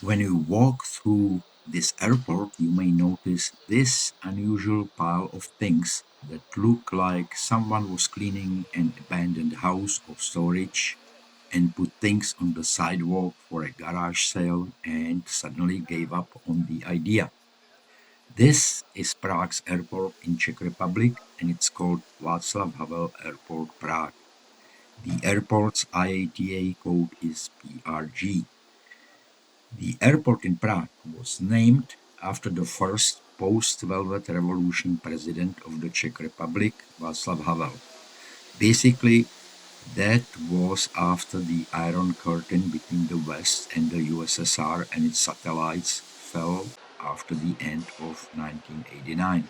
When you walk through this airport, you may notice this unusual pile of things that look like someone was cleaning an abandoned house or storage and put things on the sidewalk for a garage sale and suddenly gave up on the idea. This is Prague's airport in Czech Republic and it's called Václav Havel Airport Prague. The airport's IATA code is PRG. The airport in Prague was named after the first post-Velvet Revolution president of the Czech Republic, Václav Havel. Basically, that was after the Iron Curtain between the West and the USSR and its satellites fell after the end of 1989.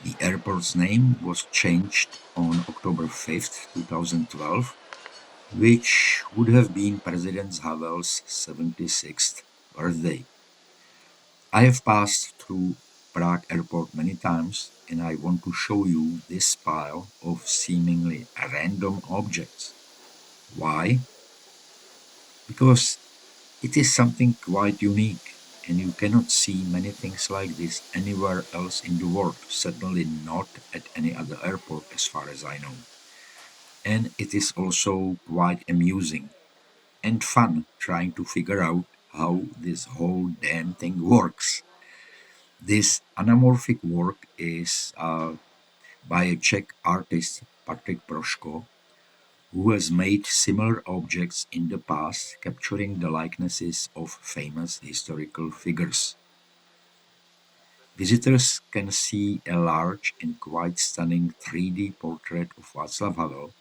The airport's name was changed on October 5th, 2012, which would have been President Havel's 76th birthday. I have passed through Prague airport many times and I want to show you this pile of seemingly random objects. Why? Because it is something quite unique and you cannot see many things like this anywhere else in the world, certainly not at any other airport as far as I know. And it is also quite amusing and fun trying to figure out how this whole damn thing works. This anamorphic work is by a Czech artist, Patrik Proško, who has made similar objects in the past, capturing the likenesses of famous historical figures. Visitors can see a large and quite stunning 3D portrait of Václav Havel,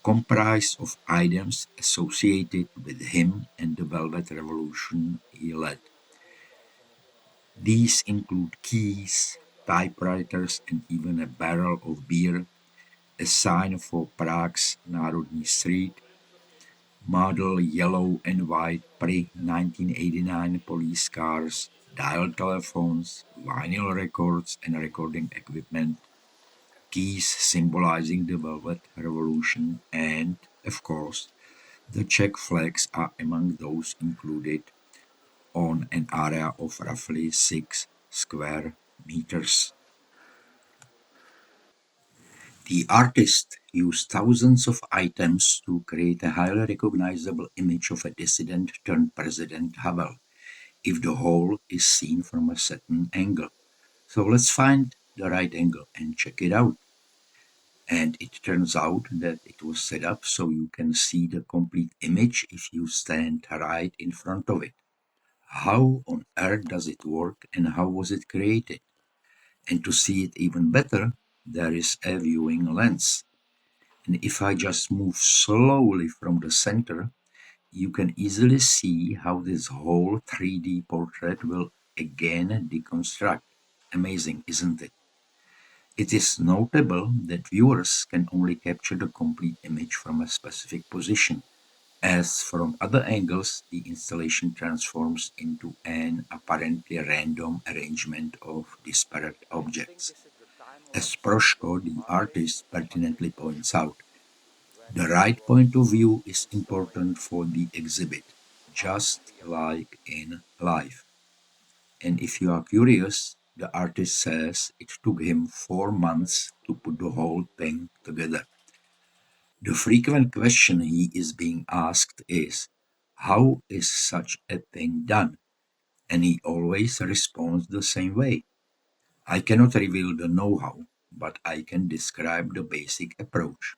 comprised of items associated with him and the Velvet Revolution he led. These include keys, typewriters, and even a barrel of beer, a sign for Prague's Národní Street, model yellow and white pre-1989 police cars, dial telephones, vinyl records and recording equipment, keys symbolizing the Velvet Revolution, and, of course, the Czech flags are among those included on an area of roughly 6 square meters. The artist used thousands of items to create a highly recognizable image of a dissident turned President Havel, if the whole is seen from a certain angle. So let's find the right angle and check it out. And it turns out that it was set up so you can see the complete image if you stand right in front of it. How on earth does it work and how was it created? And to see it even better, there is a viewing lens. And if I just move slowly from the center, you can easily see how this whole 3D portrait will again deconstruct. Amazing, isn't it? It is notable that viewers can only capture the complete image from a specific position, as from other angles the installation transforms into an apparently random arrangement of disparate objects. As Proshko, the artist, pertinently points out, the right point of view is important for the exhibit, just like in life. And if you are curious, the artist says it took him 4 months to put the whole thing together. The frequent question he is being asked is, how is such a thing done? And he always responds the same way. I cannot reveal the know how, but I can describe the basic approach.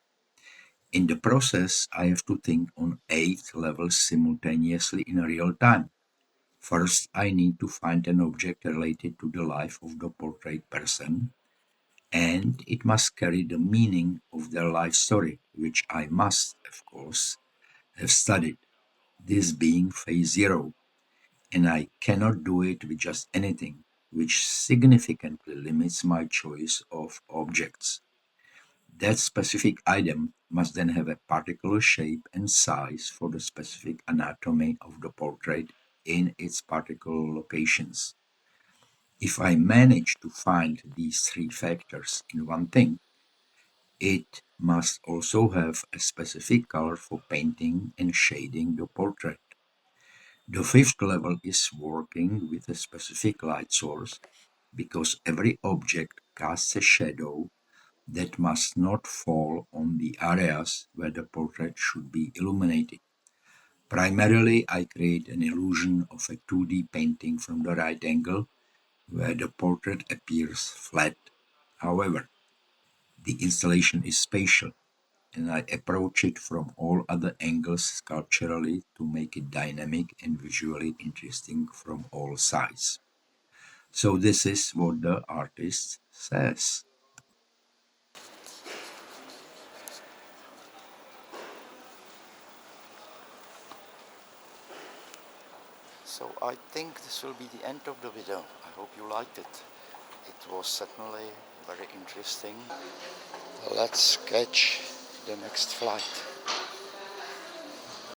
In the process, I have to think on 8 levels simultaneously in real time. First, I need to find an object related to the life of the portrayed person, and it must carry the meaning of their life story, which I must, of course, have studied. This being phase zero, and I cannot do it with just anything, which significantly limits my choice of objects. That specific item must then have a particular shape and size for the specific anatomy of the portrait in its particular locations. If I manage to find these three factors in one thing, it must also have a specific color for painting and shading the portrait. The fifth level is working with a specific light source, because every object casts a shadow that must not fall on the areas where the portrait should be illuminated. Primarily, I create an illusion of a 2D painting from the right angle, where the portrait appears flat. However, the installation is spatial, and I approach it from all other angles sculpturally to make it dynamic and visually interesting from all sides. So this is what the artist says. So I think this will be the end of the video. I hope you liked it. It was certainly very interesting. Let's catch the next flight.